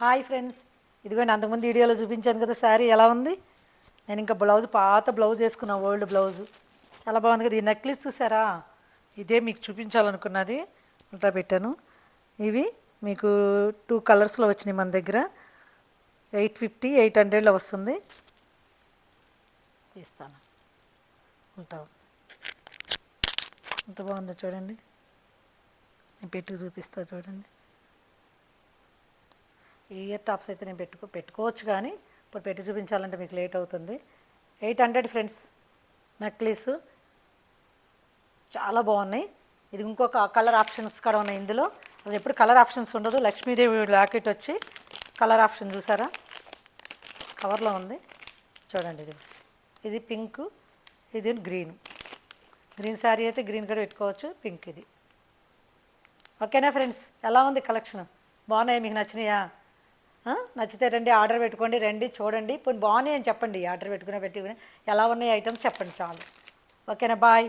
Hi friends, ఇదిగోండి అంతకుముందు వీడియోలో చూపించాను కదా శారీ ఎలా ఉంది. నేను ఇంకా పాత బ్లౌజ్ వేసుకున్నా, ఓల్డ్ బ్లౌజు చాలా బాగుంది కదా. ఈ నెక్లెస్ చూసారా, ఇదే మీకు చూపించాలనుకున్నది, ఉంటా పెట్టాను. ఇవి మీకు 2 కలర్స్లో వచ్చినాయి మన దగ్గర. 850 800లో వస్తుంది. తీస్తాను, ఉంటావు. ఎంత బాగుందో చూడండి, నేను పెట్టి చూపిస్తా చూడండి. ఈ ఇయర్ టాప్స్ అయితే నేను పెట్టుకోవచ్చు, కానీ ఇప్పుడు పెట్టి చూపించాలంటే మీకు లేట్ అవుతుంది. 800 ఫ్రెండ్స్. నెక్లెస్ చాలా బాగున్నాయి. ఇది ఇంకొక కలర్ ఆప్షన్స్ కూడా ఉన్నాయి ఇందులో. అది ఎప్పుడు కలర్ ఆప్షన్స్ ఉండదు. లక్ష్మీదేవి లాకెట్ వచ్చి కలర్ ఆప్షన్ చూసారా, కవర్లో ఉంది చూడండి. ఇది పింక్, ఇది గ్రీన్ శారీ అయితే గ్రీన్ కూడా పెట్టుకోవచ్చు. పింక్ ఇది. ఓకేనా ఫ్రెండ్స్, ఎలా ఉంది కలెక్షన్? బాగున్నాయి, మీకు నచ్చినాయా? నచ్చితే రండి, ఆర్డర్ పెట్టుకోండి, రండి చూడండి. పోనీ బాగున్నాయి అని చెప్పండి. ఆర్డర్ పెట్టుకుని ఎలా ఉన్నాయి ఐటమ్స్ చెప్పండి చాలు. ఓకేనా, బాయ్.